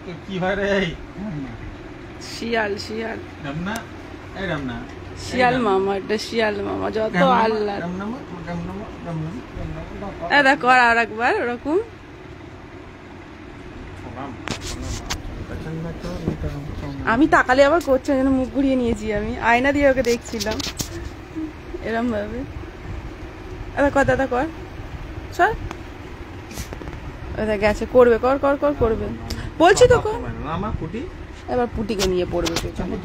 কি হয় রে? শিয়াল শিয়াল রামনা, এই রামনা, শিয়াল মামা, এটা শিয়াল মামা, যত আল্লাহ। দেখো আর একবার ওরকম। আমি তাকালে আবার করছে, যেন মুখ ঘুরিয়ে নিয়েছি, আমি আয়না দিয়ে ওকে দেখছিলাম এরম ভাবে। দাদা কর, দাদা কর, চল। গেছে, করবে, কর কর কর, করবে বলছি তো কর। এবার পুটিকে নিয়ে পড়বে পেছনে।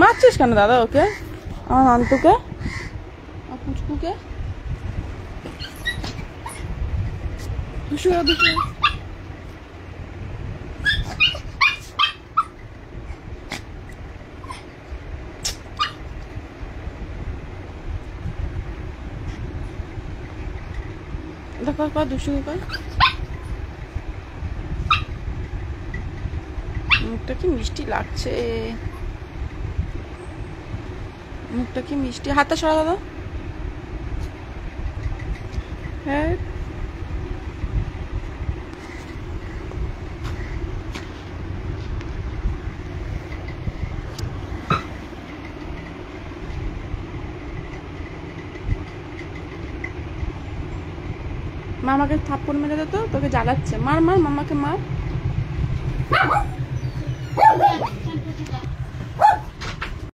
মারছিস কেন দাদা ওকে, আমার নান্টুকে, পুচকুকে? দেখো কর, দুশো কর। মুখটা কি মিষ্টি লাগছে, মুখটা কি মিষ্টি। হাতটা সরা দাদা। হ্যাঁ মামাকে থাপ্পড় মেরে দে তো, তোকে জ্বালাচ্ছে। মার মার, মামাকে মার।